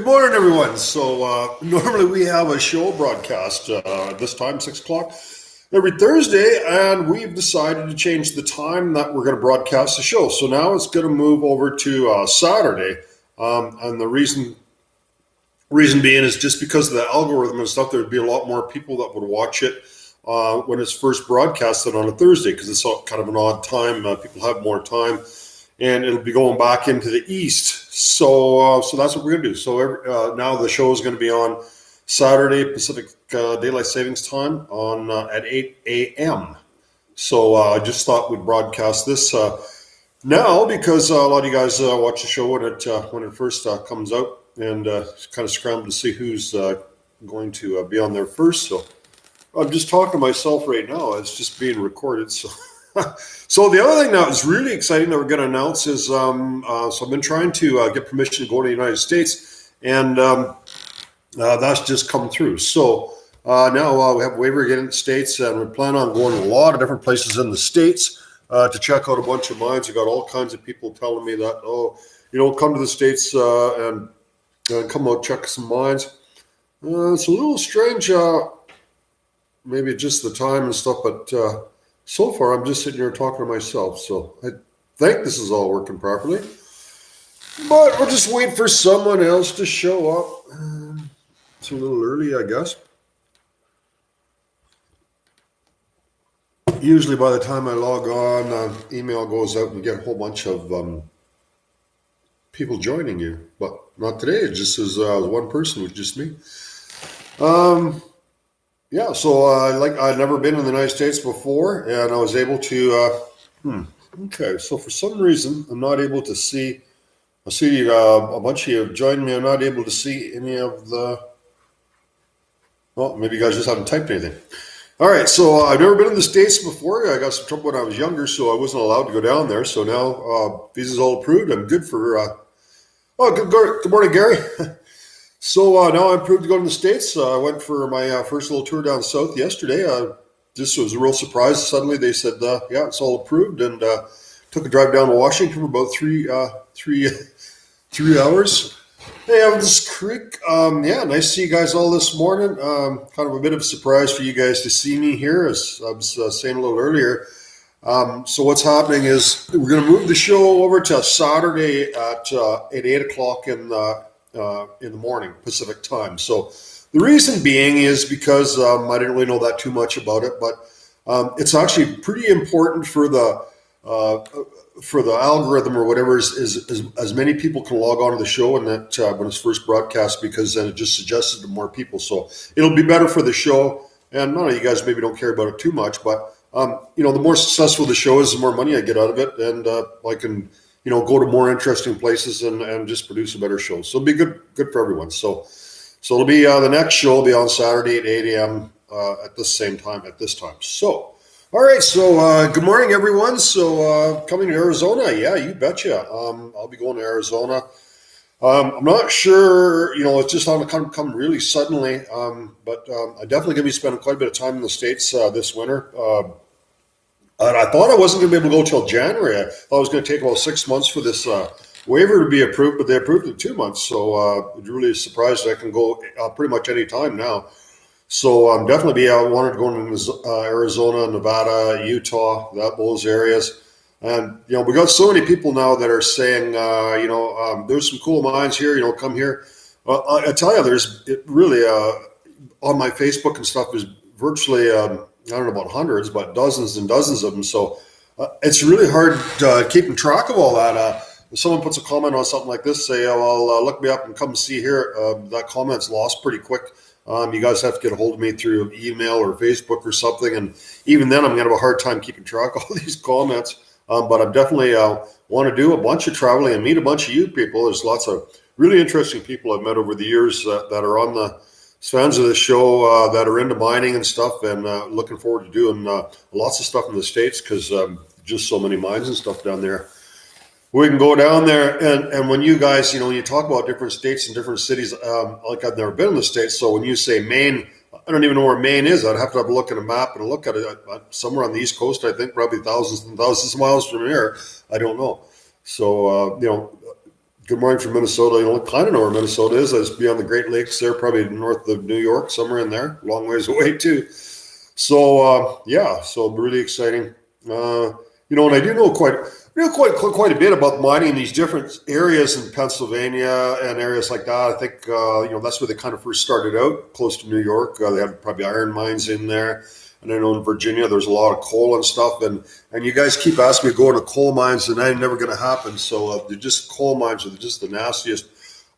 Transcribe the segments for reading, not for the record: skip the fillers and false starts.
morning, everyone. Normally we have a show broadcast this time, 6 o'clock, every Thursday, and we've decided to change the time that we're going to broadcast the show. So now it's going to move over to Saturday. And the reason being is just because of the algorithm and stuff, there'd be a lot more people that would watch it when it's first broadcasted on a Thursday, because it's kind of an odd time. People have more time, and it'll be going back into the east. So that's what we're going to do. So now the show is going to be on Saturday Pacific Daylight Savings Time on at 8 a.m. So I just thought we'd broadcast this now, because a lot of you guys watch the show when it first comes out, and kind of scramble to see who's going to be on there first. So I'm just talking to myself right now. It's just being recorded. So so the other thing that was really exciting that we're going to announce is so I've been trying to get permission to go to the United States, and that's just come through. So now we have a waiver again in the States, and we plan on going to a lot of different places in the States to check out a bunch of mines. We've got all kinds of people telling me that, come to the States and come out, check some mines. It's a little strange, maybe just the time and stuff, but so far I'm just sitting here talking to myself. So I think this is all working properly, but we'll just wait for someone else to show up. It's a little early, I guess. Usually by the time I log on, email goes out and you get a whole bunch of people joining you, but not today. It just is one person, with just me. Yeah, so I'd never been in the United States before, and I was able to. Okay, so for some reason I'm not able to see. I see a bunch of you have joined me. I'm not able to see any of the. Well, maybe you guys just haven't typed anything. All right, so I've never been in the States before. I got some trouble when I was younger, so I wasn't allowed to go down there. So now visa's all approved. I'm good for. Good morning, Gary. So now I'm approved to go to the States. I went for my first little tour down south yesterday. This was a real surprise. Suddenly they said, yeah, it's all approved, and took a drive down to Washington for about three hours. Hey, Evans Creek. Yeah, nice to see you guys all this morning. Kind of a bit of a surprise for you guys to see me here, as I was saying a little earlier. So what's happening is we're going to move the show over to Saturday at 8 o'clock in the morning Pacific time. So the reason being is because I didn't really know that too much about it, but it's actually pretty important for the algorithm or whatever is as many people can log on to the show, and that when it's first broadcast, because then it just suggests it to more people. So it'll be better for the show, and none of you guys maybe don't care about it too much, but the more successful the show is, the more money I get out of it, and I can go to more interesting places and just produce a better show. So it'll be good for everyone. So it'll be the next show will be on Saturday at 8 a.m. At the same time at this time. So, all right. So good morning, everyone. So coming to Arizona, yeah, you betcha. I'll be going to Arizona. I'm not sure, it's just on to come really suddenly, but I'm definitely going to be spending quite a bit of time in the States this winter. And I thought I wasn't going to be able to go till January. I thought it was going to take about 6 months for this waiver to be approved, but they approved it in 2 months. So I'm really surprised I can go pretty much any time now. So I'm definitely wanted to go into Arizona, Nevada, Utah, those areas. And, we got so many people now that are saying, there's some cool mines here, come here. I tell you, really on my Facebook and stuff, there's virtually, I don't know about hundreds, but dozens and dozens of them. So it's really hard keeping track of all that. If someone puts a comment on something like this, say, look me up and come see here, that comment's lost pretty quick. You guys have to get a hold of me through email or Facebook or something. And even then, I'm going to have a hard time keeping track of all these comments. But I'm definitely want to do a bunch of traveling and meet a bunch of you people. There's lots of really interesting people I've met over the years that are on the fans of the show that are into mining and stuff, and looking forward to doing lots of stuff in the States, because just so many mines and stuff down there. We can go down there, and when you guys, when you talk about different states and different cities, like I've never been in the States, so when you say Maine, I don't even know where Maine is. I'd have to have a look at a map and look at it. Somewhere on the East Coast, I think, probably thousands and thousands of miles from here. I don't know. So, Good morning from Minnesota. Kind of know where Minnesota is. I just beyond the Great Lakes there, probably north of New York, somewhere in there, long ways away too. So yeah, so really exciting. And I do know quite a bit about mining in these different areas in Pennsylvania and areas like that. I think that's where they kind of first started out, close to New York. They have probably iron mines in there, and I know in Virginia there's a lot of coal and stuff. And you guys keep asking me to go into coal mines, and that ain't never going to happen. So they're just coal mines are just the nastiest,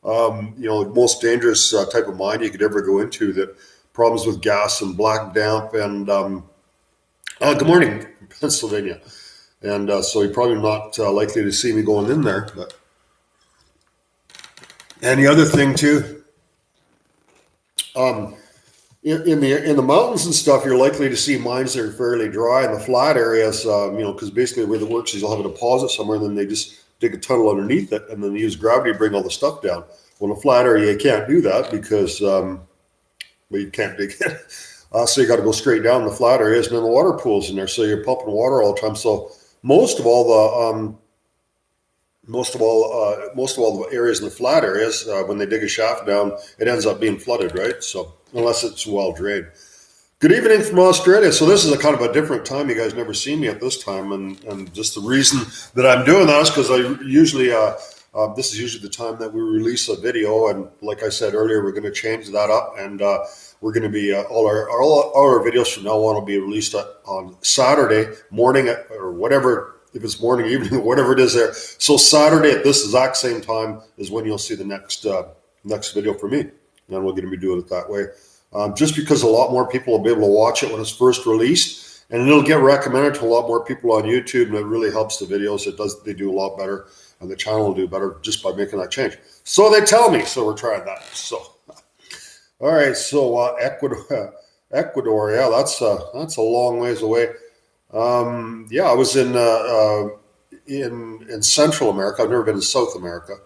most dangerous type of mine you could ever go into. That problems with gas and black damp and good morning, Pennsylvania. And so you're probably not likely to see me going in there. But and the other thing too, um, in the mountains and stuff, you're likely to see mines that are fairly dry. In the flat areas, because basically the way it works is you'll have a deposit somewhere, and then they just dig a tunnel underneath it, and then they use gravity to bring all the stuff down. Well, in a flat area, you can't do that because you can't dig it. So you got to go straight down the flat areas, and then the water pools in there, so you're pumping water all the time. So most of all the areas in the flat areas, when they dig a shaft down, it ends up being flooded, right? So unless it's well drained. Good evening from Australia. So this is a kind of a different time. You guys never see me at this time, and just the reason that I'm doing that is because I usually this is usually the time that we release a video, and like I said earlier, we're going to change that up, and we're going to be all our videos from now on will be released on Saturday morning or whatever. If it's morning, evening, whatever it is there. So Saturday at this exact same time is when you'll see the next video for me. And we're going to be doing it that way. Just because a lot more people will be able to watch it when it's first released. And it'll get recommended to a lot more people on YouTube. And it really helps the videos. They do a lot better. And the channel will do better just by making that change. So they tell me. So we're trying that. So, all right. So Ecuador. Yeah, that's a long ways away. I was in Central America. I've never been to South America.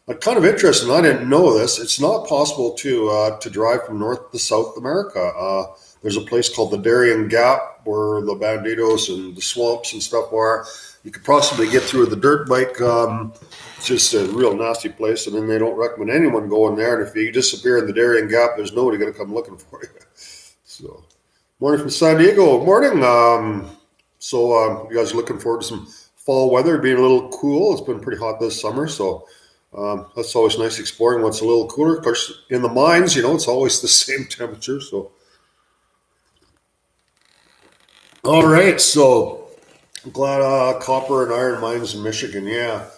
But kind of interesting. I didn't know this. It's not possible to drive from North to South America. There's a place called the Darien Gap where the banditos and the swamps and stuff are. You could possibly get through with a dirt bike. It's just a real nasty place, and then they don't recommend anyone going there. And if you disappear in the Darien Gap, there's nobody going to come looking for you. So, morning from San Diego. Morning. So you guys are looking forward to some fall weather, being a little cool. It's been pretty hot this summer, so that's always nice exploring when it's a little cooler. Of course, in the mines, it's always the same temperature. So, all right. So I'm glad copper and iron mines in Michigan. Yeah.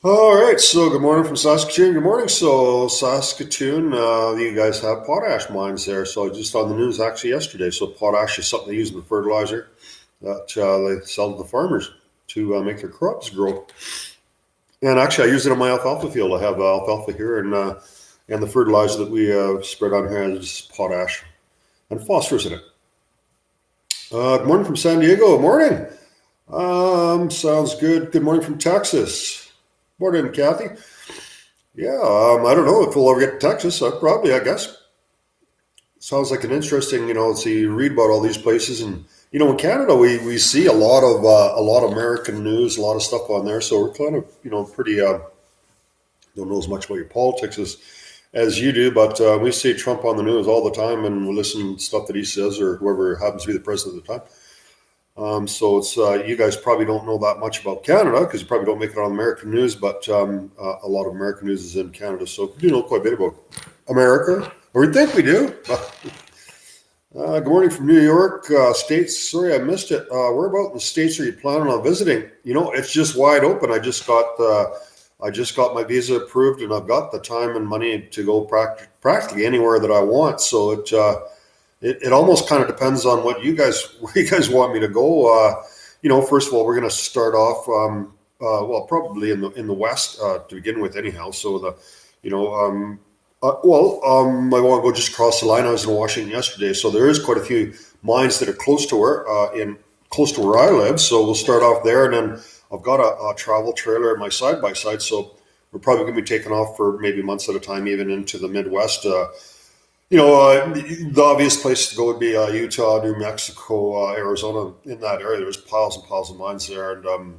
All right. So good morning from Saskatoon. Good morning. So Saskatoon, you guys have potash mines there. So just on the news actually yesterday. So potash is something they use in the fertilizer that they sell to the farmers to make their crops grow. And actually, I use it on my alfalfa field. I have alfalfa here, and the fertilizer that we spread on here is potash and phosphorus in it. Good morning from San Diego. Morning. Sounds good. Good morning from Texas. Morning, Kathy. Yeah, I don't know if we'll ever get to Texas. I guess. Sounds like an interesting, so you read about all these places, and in Canada we see a lot of American news, a lot of stuff on there. So we're kind of pretty don't know as much about your politics as you do, but we see Trump on the news all the time, and we listen to stuff that he says or whoever happens to be the president at the time. So it's you guys probably don't know that much about Canada because you probably don't make it on American news, but a lot of American news is in Canada, so you know quite a bit about America, or we think we do. Good morning from New York, States. Sorry, I missed it. Where about in the States are you planning on visiting? It's just wide open. I just got my visa approved, and I've got the time and money to go practically anywhere that I want. So it almost kind of depends on where you guys want me to go. First of all, we're going to start off, probably in the West to begin with, anyhow. So I want to go just across the line. I was in Washington yesterday, so there is quite a few mines that are close to where I live. So we'll start off there, and then I've got a travel trailer in my side by side. So we're probably going to be taking off for maybe months at a time, even into the Midwest. The obvious place to go would be Utah, New Mexico, Arizona. In that area, there's piles and piles of mines there, and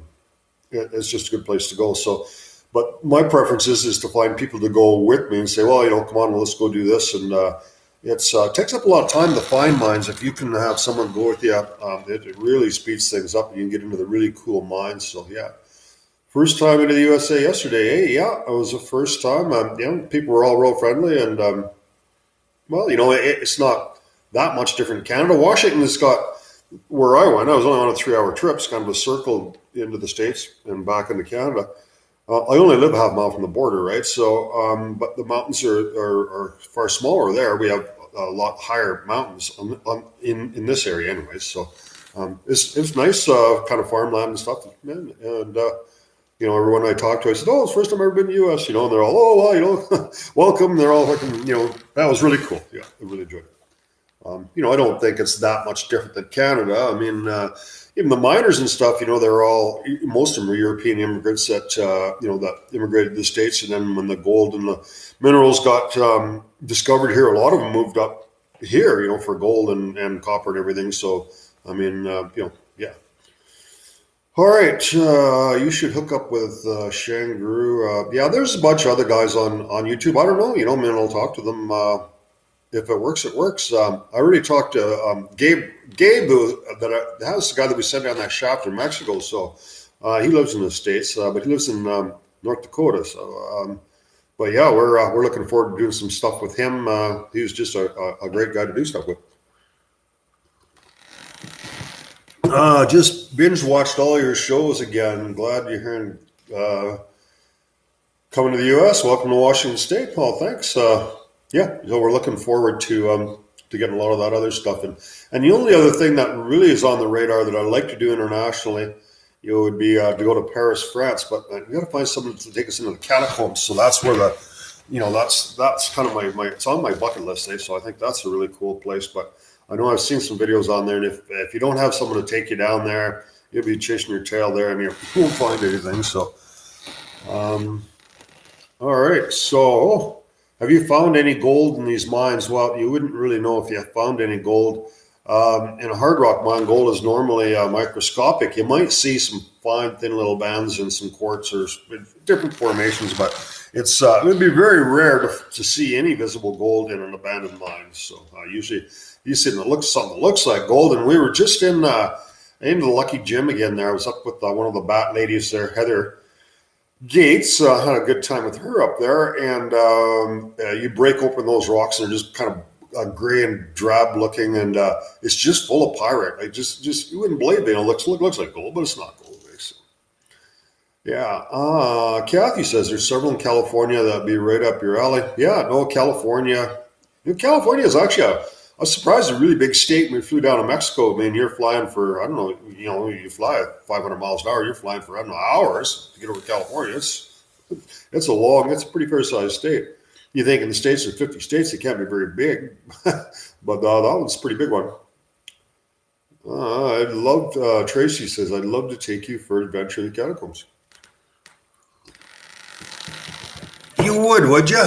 it's just a good place to go. So But my preference is to find people to go with me and say, well, come on, let's go do this. And it takes up a lot of time to find mines. If you can have someone go with you, it really speeds things up, and you can get into the really cool mines. So yeah, first time into the USA yesterday. Hey, yeah, it was the first time. People were all real friendly, and well, it's not that much different in Canada. Washington has got where I went. I was only on a 3-hour trip, it's kind of a circle into the States and back into Canada. I only live a half mile from the border, right? So, but the mountains are far smaller there. We have a lot higher mountains in this area, anyways. So, it's nice, kind of farmland and stuff, man. And everyone I talked to, I said, "Oh, it's the first time I've ever been to the U.S." And they're all, "Oh, well, welcome." They're all fucking, that was really cool. Yeah, I really enjoyed it. I don't think it's that much different than Canada. I mean, even the miners and stuff, they're all, most of them are European immigrants that, that immigrated to the States. And then when the gold and the minerals got discovered here, a lot of them moved up here, for gold and copper and everything. So, I mean, yeah. All right, you should hook up with Shangru. Yeah, there's a bunch of other guys on YouTube. I don't know, man, I'll talk to them. If it works, it works. I already talked to Gabe. Gabe, that's the guy that we sent down that shaft in Mexico. So he lives in the States, but he lives in North Dakota. So, but yeah, we're looking forward to doing some stuff with him. He was just a great guy to do stuff with. Just binge watched all your shows again. Glad you're here and coming to the U.S. Welcome to Washington State, Paul. Thanks. Yeah, so we're looking forward to getting a lot of that other stuff. And the only other thing that really is on the radar that I'd like to do internationally, would be to go to Paris, France. But we got to find someone to take us into the catacombs. So that's where that's kind of my it's on my bucket list. So I think that's a really cool place. But I know I've seen some videos on there, and if you don't have someone to take you down there, you'll be chasing your tail there, and you won't find anything. So, all right, so. Have you found any gold in these mines? Well, you wouldn't really know if you found any gold. In a hard rock mine, gold is normally microscopic. You might see some fine, thin little bands in some quartz or different formations, but it would be very rare to see any visible gold in an abandoned mine. So usually you see something that looks like gold. And we were just in the Lucky Gym again there. I was up with one of the bat ladies there, Heather Gates. Had a good time with her up there, and you break open those rocks, and they're just kind of gray and drab looking, and it's just full of pyrite. Like just you wouldn't believe it. Looks like gold, but it's not gold. So, yeah. Kathy says there's several in California that'd be right up your alley. Yeah, no, California. California is actually I was surprised, a really big state. When we flew down to Mexico, I mean, you're flying for, I don't know, you fly at 500 miles an hour, you're flying for, I don't know, hours to get over to California. It's a pretty fair sized state. You think in the States, there's 50 states, it can't be very big, but that one's a pretty big one. Tracy says, I'd love to take you for an adventure in the catacombs. You would you?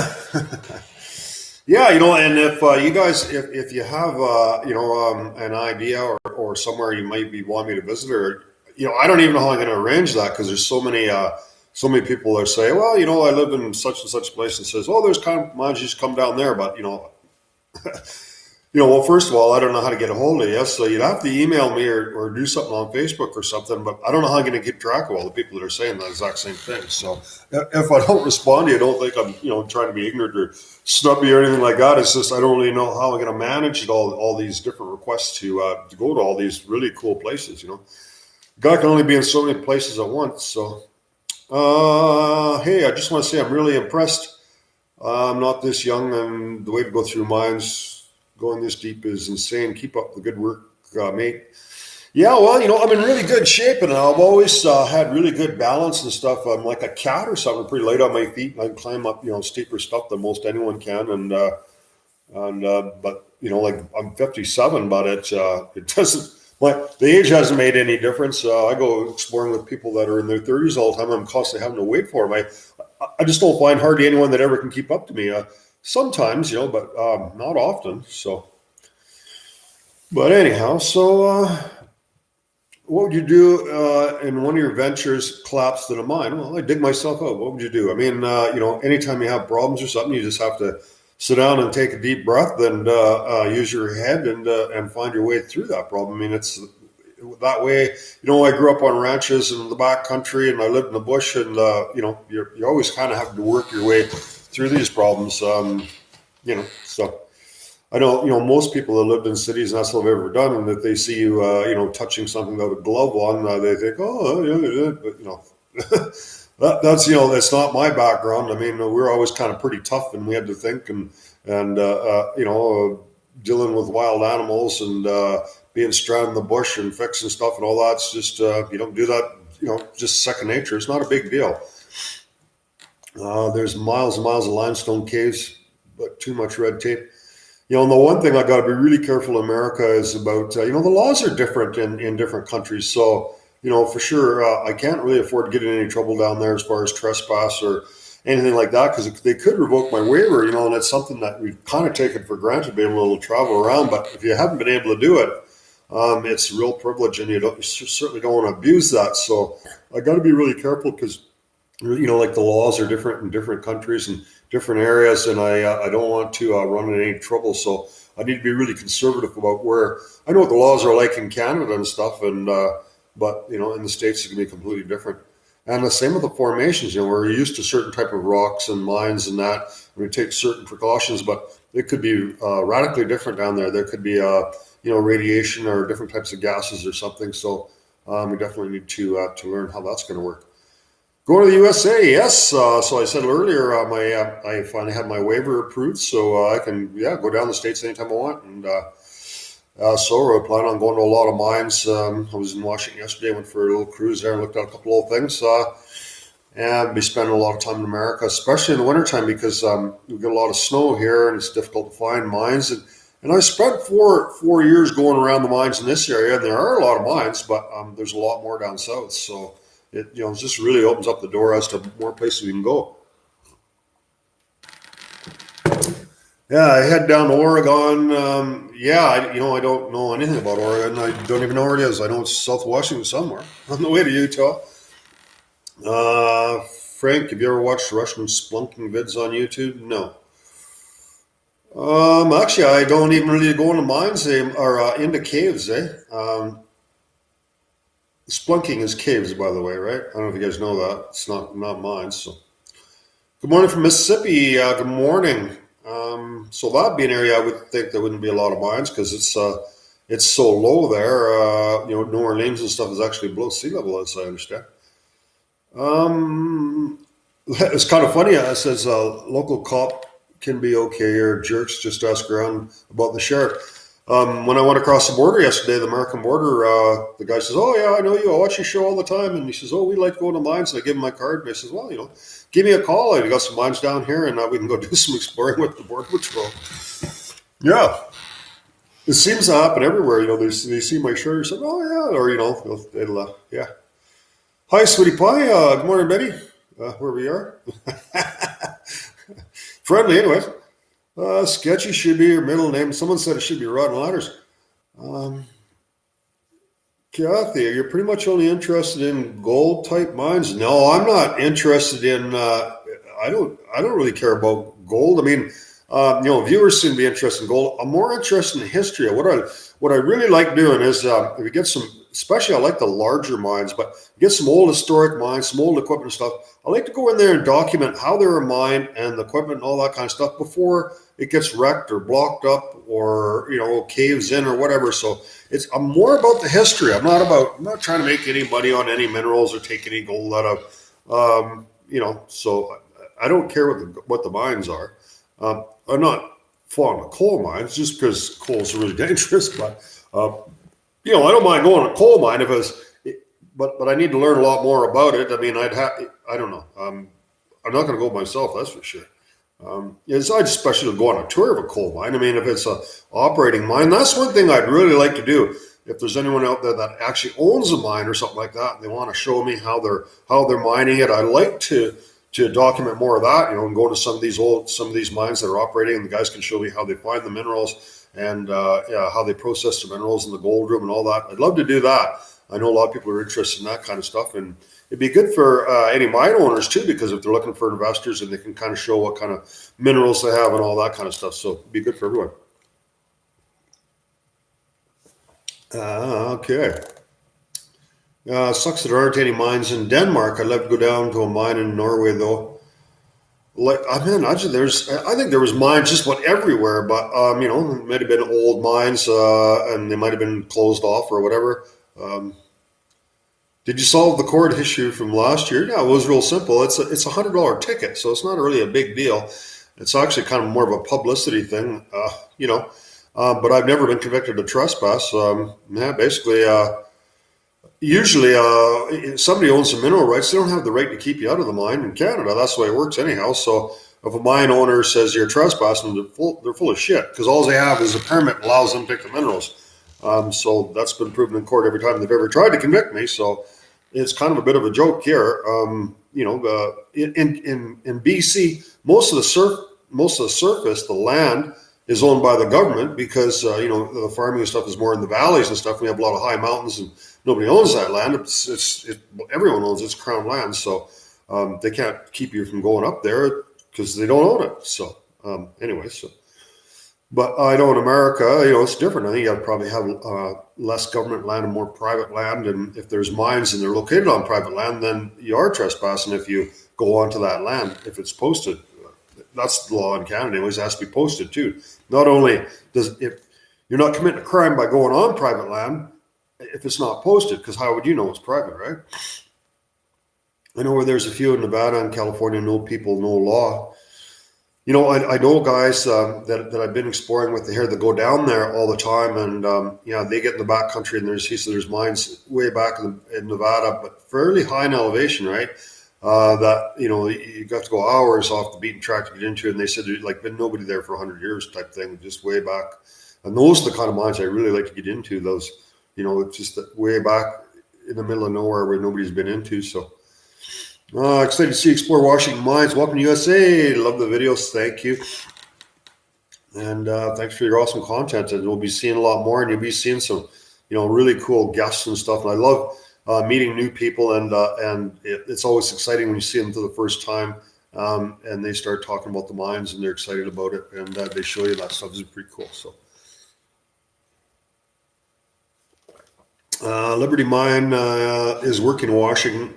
Yeah, and if you guys, if you have, an idea or somewhere you might be wanting me to visit, or, I don't even know how I'm going to arrange that, because there's so many people that say, well, I live in such and such place, and says, oh, there's mines, just come down there. But, well, first of all, I don't know how to get a hold of you. So you'd have to email me or do something on Facebook or something. But I don't know how I'm going to keep track of all the people that are saying the exact same thing. So if I don't respond to you, don't think I'm, trying to be ignorant or snubby or anything like that. It's just I don't really know how I'm going to manage all these different requests to go to all these really cool places. God can only be in so many places at once. So, hey, I just want to say I'm really impressed. I'm not this young, and the way to go through mines going this deep is insane. Keep up the good work, mate. Yeah, well, I'm in really good shape, and I've always had really good balance and stuff. I'm like a cat or something, pretty light on my feet. I can climb up, steeper stuff than most anyone can. But like I'm 57, but it doesn't. The age hasn't made any difference. I go exploring with people that are in their 30s all the time. I'm constantly having to wait for them. I just don't find hardly anyone that ever can keep up to me. Sometimes, but not often. So, but anyhow, so what would you do in one of your ventures collapsed in a mine? Well, I dig myself out. What would you do? I mean, anytime you have problems or something, you just have to sit down and take a deep breath and use your head and find your way through that problem. I mean, it's that way. I grew up on ranches in the back country, and I lived in the bush, and you always kind of have to work your way through these problems. So. I know, most people that lived in cities, and that's what they've ever done, and that they see you, touching something without a glove on, they think, oh, yeah, but, that's not my background. I mean, we were always kind of pretty tough, and we had to think and dealing with wild animals and being stranded in the bush and fixing stuff and all that's just, you don't do that, just second nature. It's not a big deal. There's miles and miles of limestone caves, but too much red tape. And the one thing I got to be really careful in America is about, the laws are different in different countries. So, for sure, I can't really afford to get in any trouble down there as far as trespass or anything like that, because they could revoke my waiver, and it's something that we've kind of taken for granted, being able to travel around. But if you haven't been able to do it, it's a real privilege, and you certainly don't want to abuse that. So I got to be really careful because, like the laws are different in different countries and different areas, and I don't want to run into any trouble. So I need to be really conservative about where I know what the laws are like in Canada and stuff, and but in the States it can be completely different. And the same with the formations. We're used to certain type of rocks and mines and that, and we take certain precautions, but it could be radically different down there. There could be radiation or different types of gases or something. So we definitely need to learn how that's going to work. Going to the USA, yes. So I said earlier, I finally had my waiver approved, so I can go down the States anytime I want. And so I plan on going to a lot of mines. I was in Washington yesterday, went for a little cruise there and looked at a couple of things. And be spending a lot of time in America, especially in the wintertime, because we get a lot of snow here and it's difficult to find mines. And I spent four years going around the mines in this area, and there are a lot of mines, but there's a lot more down south. So it just really opens up the door as to more places we can go. Yeah, I head down to Oregon. I don't know anything about Oregon. I don't even know where it is. I know it's South Washington somewhere on the way to Utah. Frank, have you ever watched Russian splunking vids on YouTube? No. Actually, I don't even really go into mines or into caves. Splunking is caves, by the way, right? I don't know if you guys know that. It's not mines. So, good morning from Mississippi. Good morning. So that'd be an area I would think there wouldn't be a lot of mines because it's so low there. New Orleans and stuff is actually below sea level, as I understand. It's kind of funny. It says local cop can be okay, or jerks just ask around about the sheriff. When I went across the border yesterday, the American border, the guy says, "Oh yeah, I know you. I watch your show all the time." And he says, "Oh, we like going to mines." And I give him my card, and I says, "Well, give me a call. I got some mines down here, and we can go do some exploring with the border patrol." Yeah, it seems to happen everywhere. They see my shirt or something. Oh yeah, or they'll yeah. Hi, sweetie pie. Good morning, Betty. Where we are. Friendly, anyways. Sketchy should be your middle name. Someone said it should be Rotten Ladders. Kathy, you're pretty much only interested in gold type mines. No, I'm not interested in. I don't really care about gold. I mean, viewers seem to be interested in gold. I'm more interested in history. What I really like doing is if you get some. Especially, I like the larger mines, but get some old historic mines, some old equipment and stuff. I like to go in there and document how they were mined and the equipment and all that kind of stuff before it gets wrecked or blocked up or caves in or whatever. So I'm more about the history. I'm not trying to make any money on any minerals or take any gold out of So I don't care what the mines are. I'm not fond of coal mines just because coal is really dangerous, but. I don't mind going to a coal mine but I need to learn a lot more about it. I mean, I don't know. I'm not going to go myself, that's for sure. I'd especially go on a tour of a coal mine. I mean, if it's a operating mine, that's one thing I'd really like to do. If there's anyone out there that actually owns a mine or something like that, and they want to show me how they're mining it, I'd like to document more of that. And go to some of these mines that are operating, and the guys can show me how they find the minerals and how they process the minerals in the gold room and all that. I'd love to do that. I know a lot of people are interested in that kind of stuff, and it'd be good for any mine owners too, because if they're looking for investors and they can kind of show what kind of minerals they have and all that kind of stuff, so it'd be good for everyone. Okay. Sucks that there aren't any mines in Denmark. I'd love to go down to a mine in Norway though. Like I mean, I think there was mines just about everywhere, but it might have been old mines, and they might have been closed off or whatever. Um, did you solve the court issue from last year? Yeah, it was real simple. It's $100 ticket, so it's not really a big deal. It's actually kind of more of a publicity thing, but I've never been convicted of trespass. Yeah, basically. Usually, if somebody owns the mineral rights, they don't have the right to keep you out of the mine in Canada. That's the way it works anyhow. So if a mine owner says you're trespassing, they're full of shit because all they have is a permit that allows them to take the minerals. So that's been proven in court every time they've ever tried to convict me. So it's kind of a bit of a joke here. In BC, most of the surface, the land is owned by the government because the farming and stuff is more in the valleys and stuff. We have a lot of high mountains and nobody owns that land. Everyone owns it's crown land, so they can't keep you from going up there because they don't own it. So but I know in America, it's different. I think you probably have less government land and more private land. And if there's mines and they're located on private land, then you are trespassing if you go onto that land if it's posted. That's the law in Canada. Anyways, it has to be posted too. Not only if you're not committing a crime by going on private land, if it's not posted, because how would you know it's private, right? I know where there's a few in Nevada and California, no people, no law. I know guys that I've been exploring with the hair that go down there all the time, and they get in the back country, and there's mines way back in Nevada, but fairly high in elevation, right? That you got to go hours off the beaten track to get into, and they said there's like been nobody there for 100 years type thing, just way back. And those are the kind of mines I really like to get into. Those, it's just way back in the middle of nowhere where nobody's been into. So excited to see Explore Washington Mines. Welcome to USA. Love the videos. Thank you. And thanks for your awesome content. And we'll be seeing a lot more, and you'll be seeing some, really cool guests and stuff. And I love meeting new people, and it's always exciting when you see them for the first time, and they start talking about the mines, and they're excited about it, and they show you that stuff. Is pretty cool. So Liberty Mine is working in Washington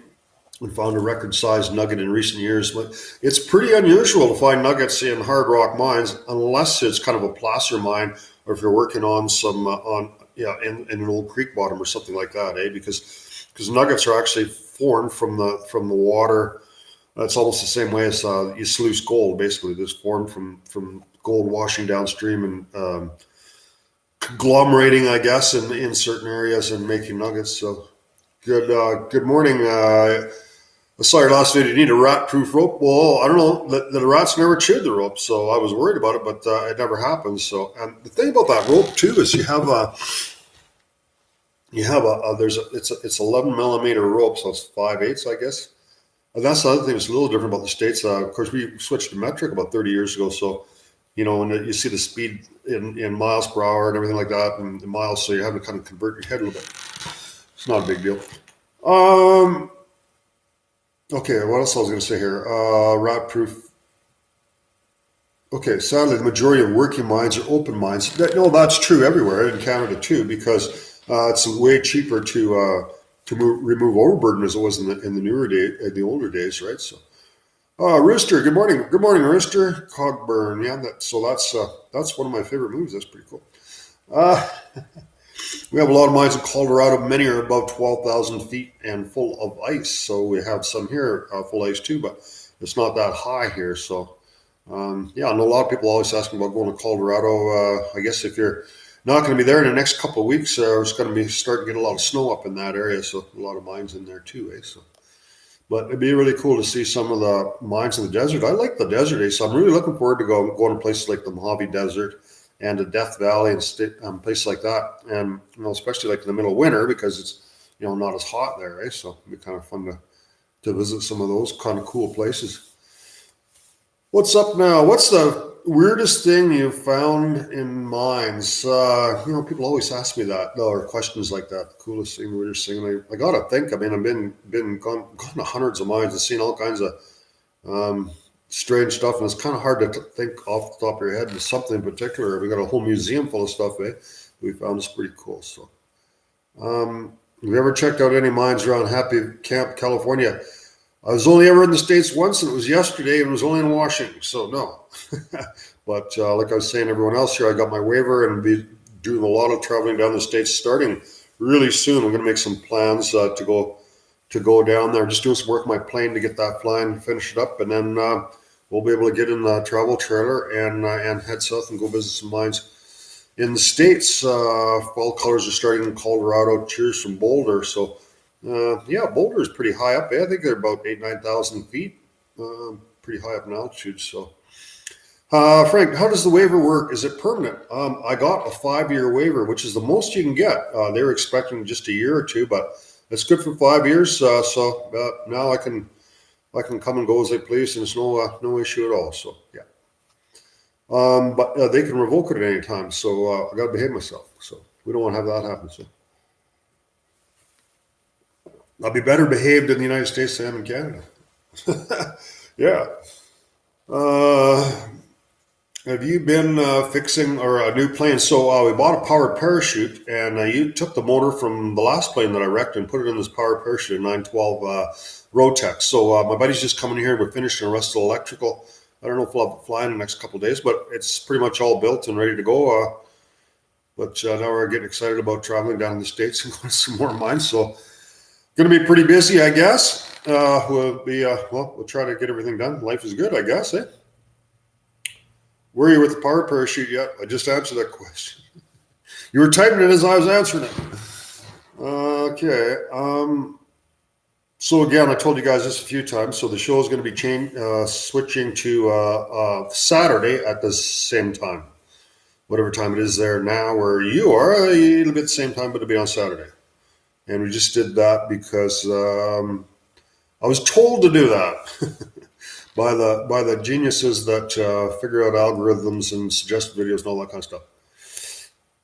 and found a record-sized nugget in recent years. But it's pretty unusual to find nuggets in hard rock mines unless it's kind of a placer mine, or if you're working on some in an old creek bottom or something like that, because nuggets are actually formed from the water. It's almost the same way as you sluice gold. Basically, this formed from gold washing downstream and conglomerating, I guess, in certain areas and making nuggets. So good morning. I saw your last video. You need a rat-proof rope. Well, I don't know. The rats never chewed the rope, so I was worried about it, but it never happened. So, and the thing about that rope too is it's 11 millimeter rope, so it's 5/8, I guess. And that's the other thing that's a little different about the States. Of course, we switched to metric about 30 years ago, so when you see the speed in miles per hour and everything like that, and in miles, so you have to kind of convert your head a little bit. It's not a big deal. Okay, what else I was going to say here? Rat-proof. Okay, sadly, the majority of working mines are open mines. That's true everywhere in Canada too, because it's way cheaper to remove overburden as it was in the older days, right? So, Rooster, good morning, Rooster. Cogburn, yeah. That's one of my favorite moves. That's pretty cool. We have a lot of mines in Colorado. Many are above 12,000 feet and full of ice. So we have some here full ice too, but it's not that high here. So I know a lot of people always asking about going to Colorado. I guess if you're not going to be there in the next couple of weeks, it's going to be starting to get a lot of snow up in that area. So a lot of mines in there too, So, but it'd be really cool to see some of the mines in the desert. I like the desert, so I'm really looking forward to going to places like the Mojave Desert and the Death Valley and places like that, and especially like in the middle of winter because it's not as hot there, right? So it'd be kind of fun to visit some of those kind of cool places. What's up now? What's the weirdest thing you found in mines? People always ask me that, or questions like that. The coolest thing, weirdest thing. I gotta think. I mean, I've been gone to hundreds of mines and seen all kinds of um, strange stuff, and it's kind of hard to think off the top of your head. There's something in particular. We got a whole museum full of stuff. We found it's pretty cool. So, have you ever checked out any mines around Happy Camp, California? I was only ever in the States once, and it was yesterday, and it was only in Washington, so no. But like I was saying, everyone else here, I got my waiver and be doing a lot of traveling down the States starting really soon. I'm going to make some plans to go down there. Just doing some work on my plane to get that flying, finish it up, and then we'll be able to get in the travel trailer and head south and go visit some mines in the States. Fall colors are starting in Colorado. Cheers from Boulder, so. Boulder is pretty high up. I think they're about 9,000 feet. Pretty high up in altitude. So, Frank, how does the waiver work? Is it permanent? I got a 5-year waiver, which is the most you can get. They were expecting just a year or two, but it's good for 5 years. So now I can come and go as I please, and it's no issue at all. So yeah. But they can revoke it at any time. So I got to behave myself. So we don't want to have that happen. So. I'll be better behaved in the United States than I am in Canada. Yeah. Have you been fixing or a new plane? So we bought a powered parachute, and you took the motor from the last plane that I wrecked and put it in this powered parachute, a 912 Rotex. So my buddy's just coming here. We're finishing the rest of the electrical. I don't know if we'll have it fly in the next couple of days, but it's pretty much all built and ready to go. But now we're getting excited about traveling down in the States and going to some more mines. So. Going to be pretty busy, I guess. We'll try to get everything done. Life is good, I guess, eh? Were you with the power parachute yet? I just answered that question. You were typing it as I was answering it. Okay. So again, I told you guys this a few times. So the show is going to be switching to Saturday at the same time. Whatever time it is there now where you are, it'll be at the same time, but it'll be on Saturday. And we just did that because I was told to do that by the geniuses that figure out algorithms and suggest videos and all that kind of stuff.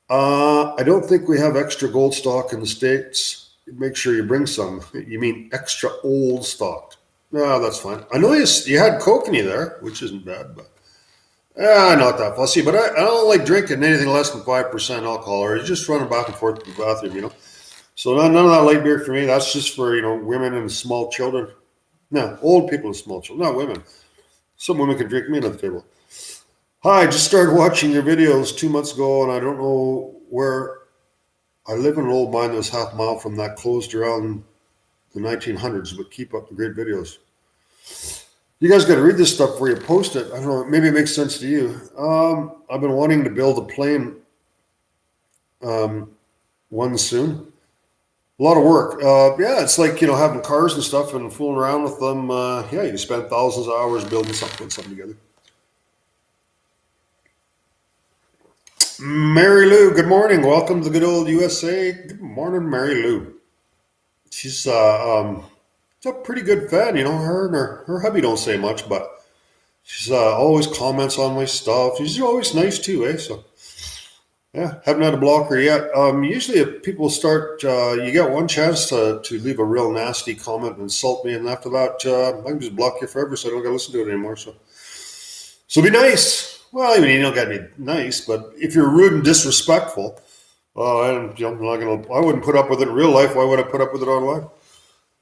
I don't think we have extra gold stock in the States. Make sure you bring some. You mean extra old stock? No, that's fine. I know you had kokanee there, which isn't bad, but not that fussy. But I don't like drinking anything less than 5% alcohol, or just running back and forth to the bathroom, So none of that light beer for me. That's just for women and small children. No, old people and small children, not women. Some women can drink me at the table. Hi, just started watching your videos 2 months ago, and I don't know where. I live in an old mine that was half a mile from that, closed around the 1900s, but keep up the great videos. You guys got to read this stuff before you post it. I don't know, maybe it makes sense to you. I've been wanting to build a plane one soon. A lot of work. It's like, having cars and stuff and fooling around with them. You spend thousands of hours building something, putting something together. Mary Lou, good morning. Welcome to the good old USA. Good morning, Mary Lou. She's a pretty good fan. Her and her hubby don't say much, but she's always comments on my stuff. She's always nice too, eh? So. Yeah, haven't had a blocker yet. Usually if people start, you get one chance to leave a real nasty comment and insult me, and after that, I can just block you forever, so I don't got to listen to it anymore. So be nice. Well, you don't got to be nice, but if you're rude and disrespectful, I'm not gonna. I wouldn't put up with it in real life. Why would I put up with it online?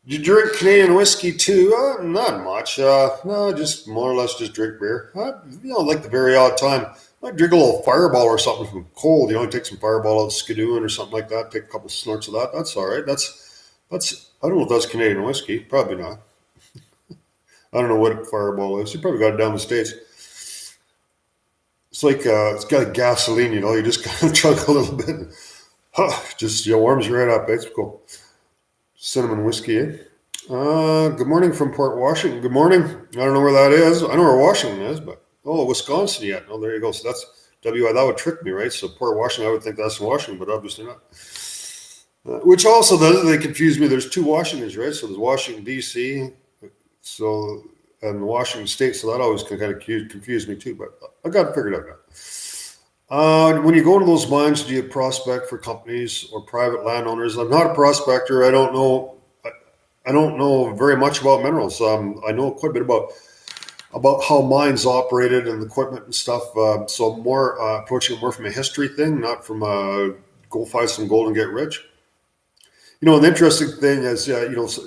Do you drink Canadian whiskey too? Not much. No, just more or less just drink beer. Like the very odd time. I drink a little Fireball or something from cold. Take some Fireball out skidooing or something like that. Take a couple snorts of that. That's all right. That's. I don't know if that's Canadian whiskey. Probably not. I don't know what Fireball is. You probably got it down in the States. It's like it's got like gasoline. You just kind of chug a little bit. Just warms you right up. It's cool. Cinnamon whiskey. Eh? Good morning from Port Washington. Good morning. I don't know where that is. I know where Washington is, but. Oh, Wisconsin yet. Oh, there you go. So that's WI. That would trick me, right? So Port Washington, I would think that's in Washington, but obviously not. Which also, they confuse me. There's two Washingtons, right? So there's Washington, D.C. So and Washington State, so that always kind of confused me too. But I got it figured out now. When you go into those mines, do you prospect for companies or private landowners? I'm not a prospector. I don't know. I don't know very much about minerals. I know quite a bit about how mines operated and the equipment and stuff. So I'm more approaching it more from a history thing, not from go find some gold and get rich. An interesting thing is,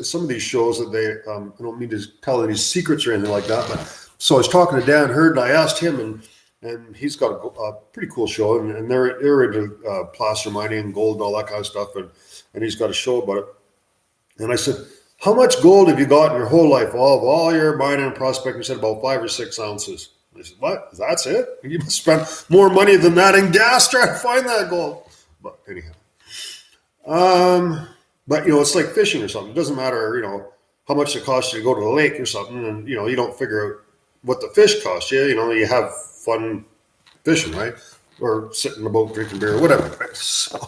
some of these shows that I don't mean to tell any secrets or anything like that, but so I was talking to Dan Hurd and I asked him, and he's got a pretty cool show, and they're into placer mining and gold and all that kind of stuff, and he's got a show about it. And I said, how much gold have you got in your whole life? All your mining and prospecting? He said about 5 or 6 ounces. I said, what? That's it? You must spend more money than that in gas trying to find that gold. But anyhow. But it's like fishing or something. It doesn't matter, how much it costs you to go to the lake or something, and you don't figure out what the fish cost you. You have fun fishing, right? Or sitting in the boat drinking beer or whatever. Right? So,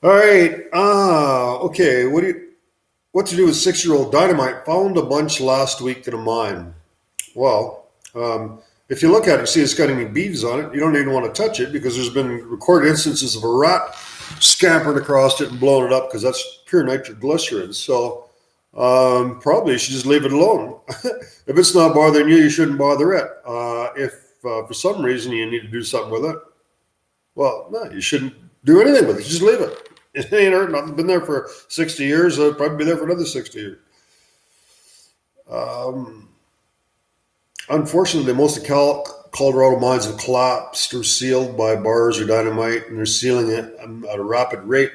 all right. Okay. What to do with 6-year-old dynamite? Found a bunch last week in a mine. Well, if you look at it, you see it's got any beads on it. You don't even want to touch it because there's been recorded instances of a rat scampering across it and blowing it up because that's pure nitroglycerin. So probably you should just leave it alone. If it's not bothering you, you shouldn't bother it. If for some reason you need to do something with it, well, no, you shouldn't do anything with it. Just leave it. It ain't hurt nothing. Been there for 60 years. It'll probably be there for another 60 years. Unfortunately, most of Colorado mines have collapsed or sealed by bars or dynamite, and they're sealing it at a rapid rate.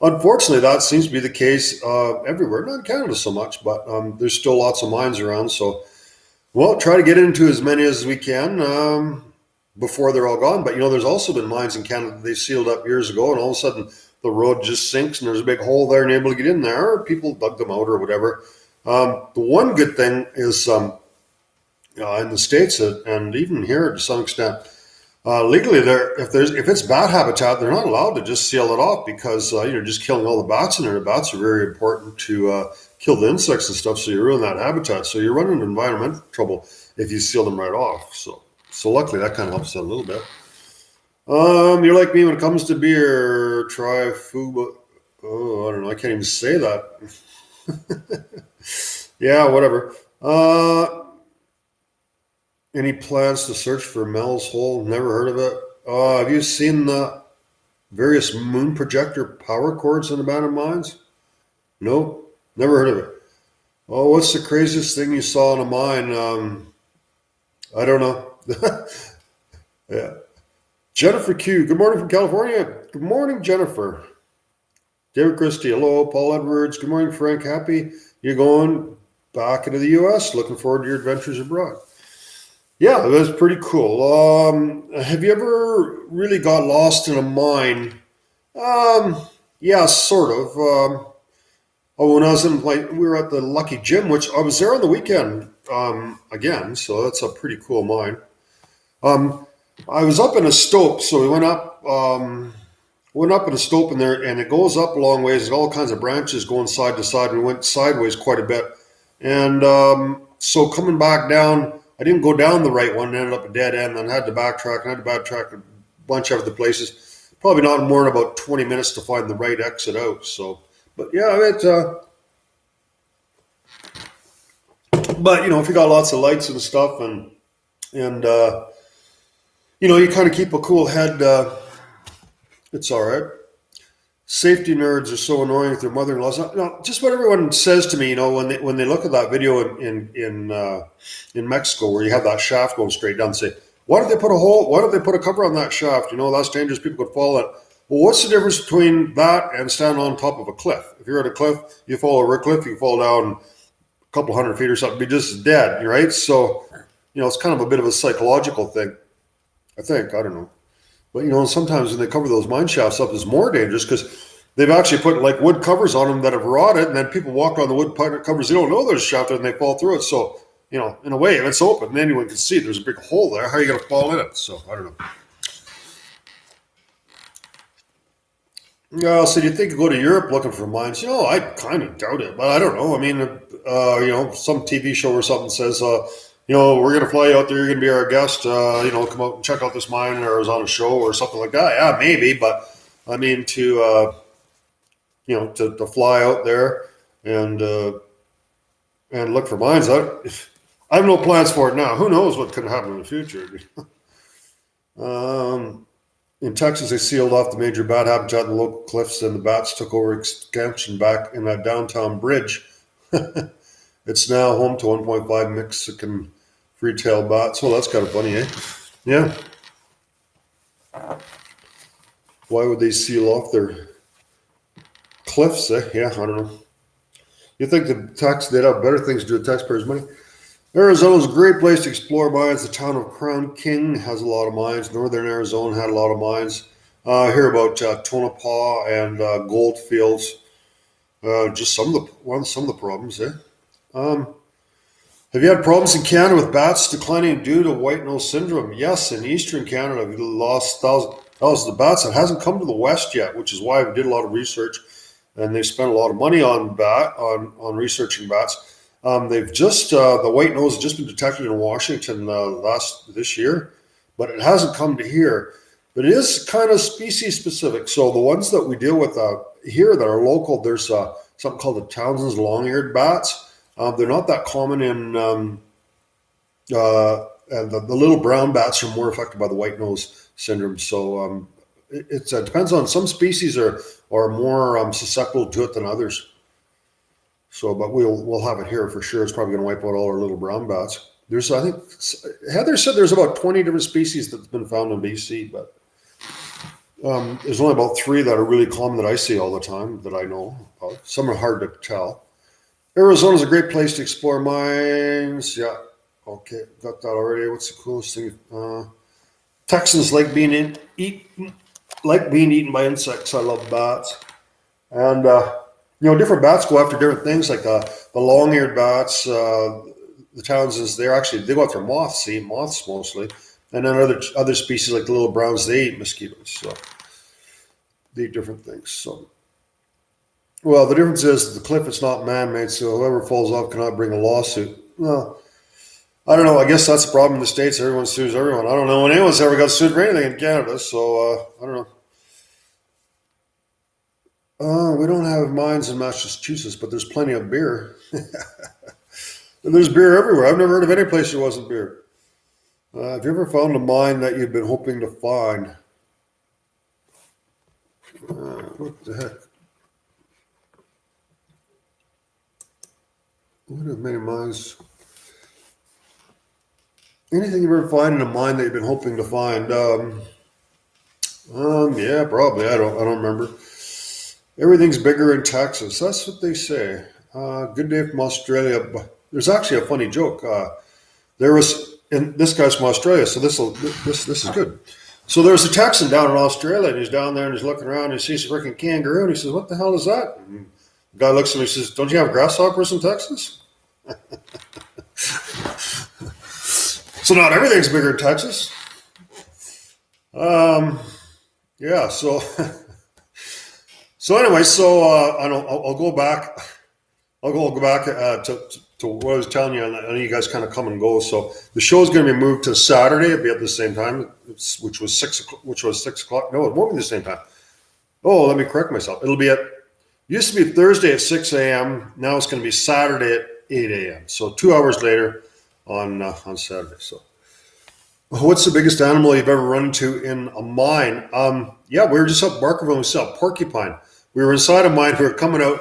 Unfortunately, that seems to be the case everywhere. Not in Canada so much, but there's still lots of mines around. So, try to get into as many as we can before they're all gone. But, there's also been mines in Canada that they sealed up years ago, and all of a sudden the road just sinks and there's a big hole there and you're able to get in there, or people dug them out or whatever. The one good thing is in the States and even here to some extent, legally, if it's bat habitat, they're not allowed to just seal it off because you're just killing all the bats in there. The bats are very important to kill the insects and stuff, so you ruin that habitat. So you're running into environmental trouble if you seal them right off. So luckily that kind of helps out a little bit. You're like me when it comes to beer. Try food. Oh, I don't know. I can't even say that. Yeah, whatever. Any plans to search for Mel's Hole? Never heard of it. Have you seen the various moon projector power cords in abandoned mines? Nope, never heard of it. Oh, what's the craziest thing you saw in a mine? I don't know. Yeah. Jennifer Q. Good morning from California. Good morning, Jennifer. David Christie. Hello, Paul Edwards. Good morning, Frank. Happy you're going back into the U.S. Looking forward to your adventures abroad. Yeah, it was pretty cool. Have you ever really got lost in a mine? Yeah, sort of. When I was we were at the Lucky Gym, which I was there on the weekend again, so that's a pretty cool mine. I was up in a stope, so we went up in a stope in there, and it goes up a long ways. There's all kinds of branches going side to side. We went sideways quite a bit, and so coming back down, I didn't go down the right one, and ended up a dead end, and I had to backtrack. I had to backtrack a bunch of other places. Probably not more than about 20 minutes to find the right exit out. So, but yeah, but if you got lots of lights and stuff, and you kind of keep a cool head. It's all right. Safety nerds are so annoying with their mother-in-laws. Just what everyone says to me, when they look at that video in Mexico where you have that shaft going straight down, and say, why did they put a hole? Why did they put a cover on that shaft? That's dangerous. People could fall in. Well, what's the difference between that and standing on top of a cliff? If you're at a cliff, you fall over a cliff, you fall down a couple hundred feet or something, be just dead, right? So, it's kind of a bit of a psychological thing. I think, I don't know. But, sometimes when they cover those mine shafts up, it's more dangerous because they've actually put like wood covers on them that have rotted, and then people walk on the wood covers. They don't know there's a shaft there, and they fall through it. So, in a way, if it's open, anyone can see there's a big hole there. How are you going to fall in it? So, I don't know. Yeah, so do you think you go to Europe looking for mines? I kind of doubt it, but I don't know. I mean, some TV show or something says, we're going to fly you out there. You're going to be our guest. Come out and check out this mine in Arizona show or something like that. Yeah, maybe. But I mean, to fly out there and look for mines. I have no plans for it now. Who knows what could happen in the future? In Texas, they sealed off the major bat habitat in the local cliffs, and the bats took over expansion back in that downtown bridge. It's now home to 1.5 Mexican free-tailed bats. Well, that's kind of funny, eh? Yeah. Why would they seal off their cliffs, eh? Yeah, I don't know. You think they'd have better things to do with taxpayers' money? Arizona's a great place to explore mines. The town of Crown King has a lot of mines. Northern Arizona had a lot of mines. I hear about Tonopah and gold fields. Just some of the problems, eh? Have you had problems in Canada with bats declining due to white nose syndrome? Yes, in eastern Canada, we've lost thousands of bats. It hasn't come to the west yet, which is why we did a lot of research, and they spent a lot of money on researching bats. They've just the white nose has just been detected in Washington this year, but it hasn't come to here. But it is kind of species specific. So the ones that we deal with here that are local, there's something called the Townsend's long-eared bats. They're not that common in and the little brown bats are more affected by the white nose syndrome. So it depends on some species are more susceptible to it than others. So, but we'll have it here for sure. It's probably going to wipe out all our little brown bats. I think Heather said there's about 20 different species that's been found in BC, but there's only about 3 that are really common that I see all the time that I know of. Some are hard to tell. Arizona's a great place to explore mines. Yeah, okay, got that already. What's the coolest thing? Texans like being eaten by insects. I love bats, and different bats go after different things. Like the long-eared bats, the Townsends, they go after moths. They eat moths mostly, and then other species like the little browns, they eat mosquitoes. So they eat different things. So. Well, the difference is the cliff is not man-made, so whoever falls off cannot bring a lawsuit. Well, I don't know. I guess that's the problem in the States. Everyone sues everyone. I don't know when anyone's ever got sued for anything in Canada, so I don't know. We don't have mines in Massachusetts, but there's plenty of beer. And there's beer everywhere. I've never heard of any place there wasn't beer. Have you ever found a mine that you've been hoping to find? What the heck? What have many mines? Anything you've ever find in a mine that you've been hoping to find? Yeah, probably. I don't remember. Everything's bigger in Texas. That's what they say. Good day from Australia. There's actually a funny joke. This guy's from Australia, so this is good. So there's a Texan down in Australia, and he's down there and he's looking around and he sees a freaking kangaroo, and he says, "What the hell is that?" And the guy looks at him and he says, "Don't you have grasshoppers in Texas?" So not everything's bigger in Texas. Yeah. So anyway, I'll go back. I'll go back to what I was telling you. I know you guys kind of come and go. So the show is going to be moved to Saturday. It'll be at the same time, which was 6 o'clock. No, it won't be the same time. Oh, let me correct myself. Used to be Thursday at 6 a.m. Now it's going to be Saturday at 8 a.m. So 2 hours later on Saturday. So, what's the biggest animal you've ever run into in a mine? Yeah, we were just up Barkerville and we saw a porcupine. We were inside a mine. We were coming out,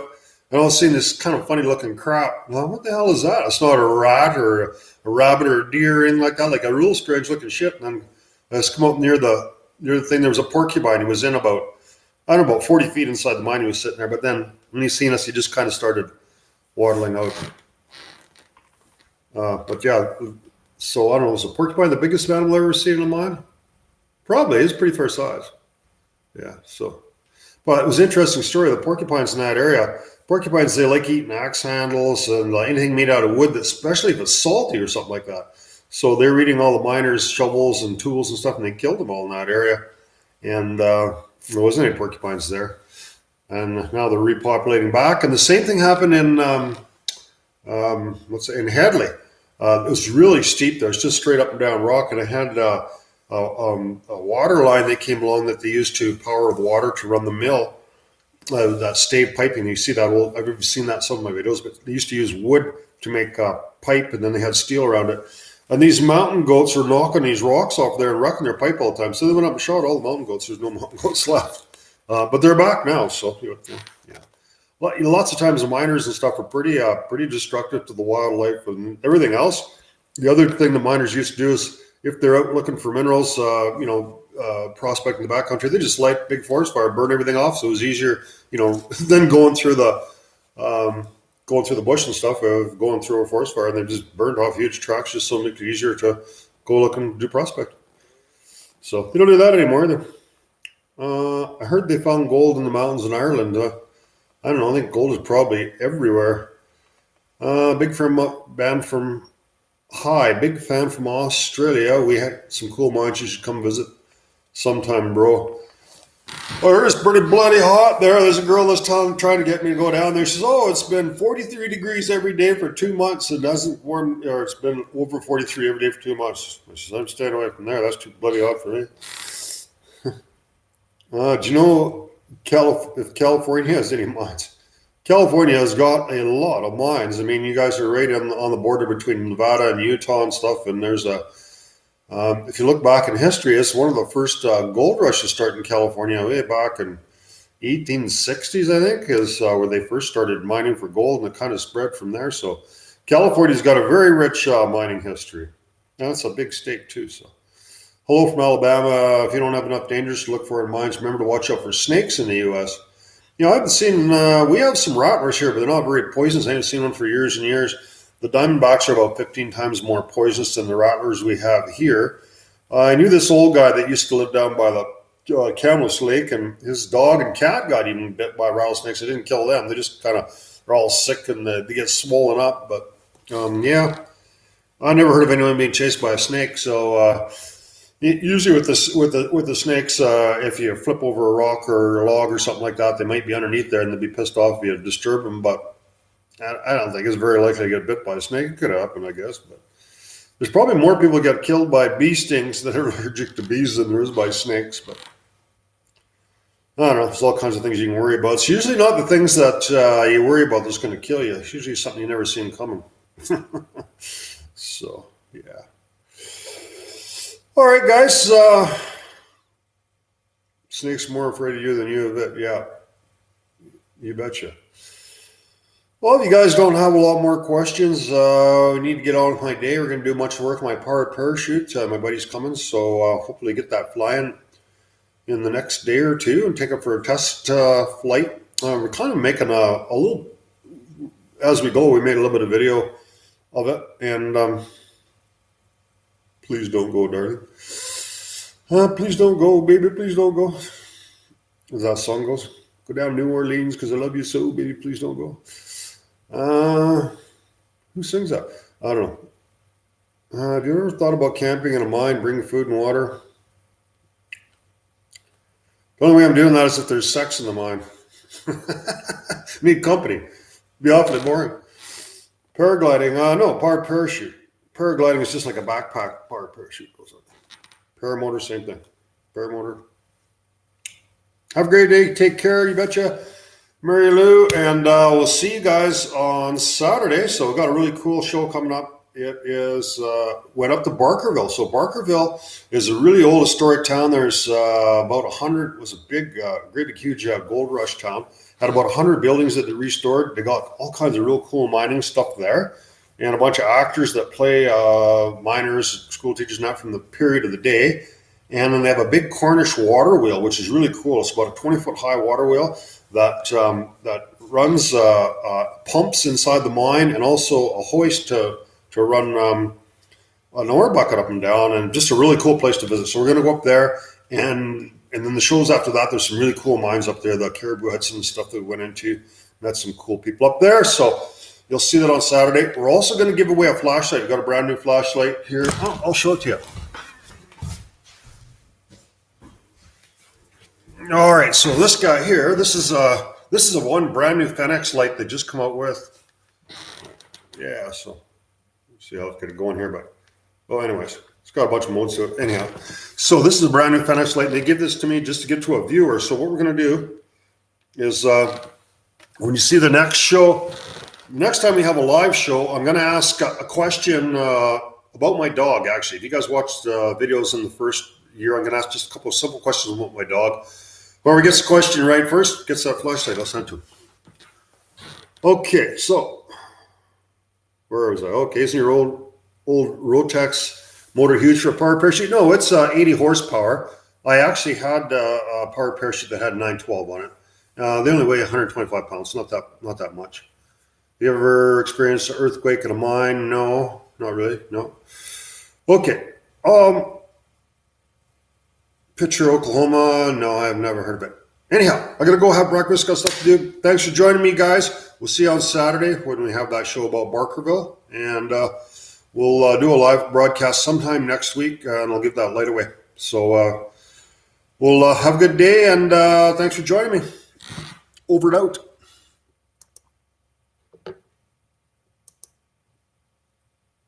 and all of a sudden this kind of funny looking crap. Well, what the hell is that? It's not a rat or a rabbit or a deer or anything like that. Like a real strange looking shit. And then let's come up near the thing. There was a porcupine. He was in about 40 feet inside the mine. He was sitting there. But then when he seen us, he just kind of started waddling out. But yeah, so I don't know. Is a porcupine the biggest animal I've ever seen in a mine? Probably. It's pretty fair size. Yeah. So, but it was an interesting story. The porcupines in that area. Porcupines, they like eating axe handles and anything made out of wood, especially if it's salty or something like that. So they were eating all the miners' shovels and tools and stuff, and they killed them all in that area. And there wasn't any porcupines there. And now they're repopulating back. And the same thing happened in in Hadley. It was really steep there. It's just straight up and down rock, and it had a water line that came along that they used to power the water to run the mill. That stave piping. You see that old. I've ever seen that in some of my videos, but they used to use wood to make pipe, and then they had steel around it. And these mountain goats were knocking these rocks off there and wrecking their pipe all the time. So they went up and shot all the mountain goats. There's no mountain goats left, but they're back now. So yeah. Lots of times the miners and stuff are pretty destructive to the wildlife and everything else. The other thing the miners used to do is if they're out looking for minerals, prospecting the backcountry, they just light big forest fire, burn everything off. So it was easier, than going through the bush and stuff, going through a forest fire, and they just burned off huge tracts just so it makes it easier to go look and do prospect. So they don't do that anymore either. I heard they found gold in the mountains in Ireland. I don't know. I think gold is probably everywhere. Big fan from Australia. We had some cool mines. You should come visit sometime, bro. Oh, it's pretty bloody hot there. There's a girl this time trying to get me to go down there. She says, "Oh, it's been 43 degrees every day for 2 months. It doesn't warm, or it's been over 43 every day for 2 months." I says, "I'm staying away from there. That's too bloody hot for me." Do you know if California has any mines? California has got a lot of mines. I mean, you guys are right on the border between Nevada and Utah and stuff. And there's if you look back in history, it's one of the first gold rushes start in California way back in 1860s, I think, is where they first started mining for gold, and it kind of spread from there. So California's got a very rich mining history. Now, it's a big state too. So hello from Alabama. If you don't have enough dangers to look for in mines, remember to watch out for snakes in the U.S. I haven't seen, we have some rattlers here, but they're not very poisonous. I haven't seen one for years and years. The diamondbacks are about 15 times more poisonous than the rattlers we have here. I knew this old guy that used to live down by the Kamloops Lake, and his dog and cat got even bit by rattlesnakes. It didn't kill them. They just they're all sick and they get swollen up. But yeah, I never heard of anyone being chased by a snake. So usually with the snakes, if you flip over a rock or a log or something like that, they might be underneath there and they'd be pissed off if you disturb them. But I don't think it's very likely to get bit by a snake. It could happen, I guess. But there's probably more people get killed by bee stings that are allergic to bees than there is by snakes. But I don't know. There's all kinds of things you can worry about. It's usually not the things that you worry about that's going to kill you. It's usually something you never seen coming. So, yeah. All right, guys. Snake's more afraid of you than you of it. Yeah, you betcha. Well, if you guys don't have a lot more questions, we need to get on with my day. We're going to do much work on my powered parachute. My buddy's coming, so hopefully get that flying in the next day or two and take it for a test flight. We're kind of making a little, as we go, we made a little bit of video of it. And please don't go, darling. Please don't go, baby. Please don't go. As that song goes, go down New Orleans because I love you so, baby. Please don't go. Who sings that? I don't know. Have you ever thought about camping in a mine, bringing food and water? The only way I'm doing that is if there's sex in the mine. Need company. Be awfully boring. Paragliding, no, powered parachute. Paragliding is just like a backpack powered parachute goes up. Paramotor, same thing. Paramotor. Have a great day. Take care. You betcha. Mary Lou, and we'll see you guys on Saturday. So we've got a really cool show coming up. It is went up to Barkerville. So Barkerville is a really old historic town. There's about 100. It was a big, great big huge gold rush town. Had about 100 buildings that they restored. They got all kinds of real cool mining stuff there, and a bunch of actors that play miners, school teachers, and that from the period of the day. And then they have a big Cornish water wheel, which is really cool. It's about a 20-foot high water wheel that runs pumps inside the mine, and also a hoist to run an ore bucket up and down, and just a really cool place to visit. So we're going to go up there, and then the shows after that. There's some really cool mines up there, the Caribou Hudson and stuff that we went into. Met some cool people up there. So you'll see that on Saturday. We're also going to give away a flashlight. We've got a brand new flashlight here. I'll show it to you. All right, so this guy here, this is a one brand new Fenix light they just come out with. Yeah, so let's see how it's going to go in here, but well, anyways, it's got a bunch of modes to it. Anyhow, so this is a brand new Fenix light. They give this to me just to get to a viewer. So what we're going to do is when you see the next show, next time we have a live show, I'm going to ask a question about my dog, actually. If you guys watched videos in the first year, I'm going to ask just a couple of simple questions about my dog. Whoever gets the question right first gets that flashlight. I'll send to him. Okay, so where was I? Okay, isn't your old Rotex motor huge for a power parachute? No, it's 80 horsepower. I actually had a power parachute that had 912 on it. They only weigh 125 pounds, not that much. You ever experienced an earthquake in a mine? No, not really. No. Okay. Pitcher, Oklahoma. No, I've never heard of it. Anyhow, I gotta go have breakfast. Got stuff to do. Thanks for joining me, guys. We'll see you on Saturday when we have that show about Barkerville, and we'll do a live broadcast sometime next week, and I'll give that light away. So we'll have a good day, and thanks for joining me. Over and out.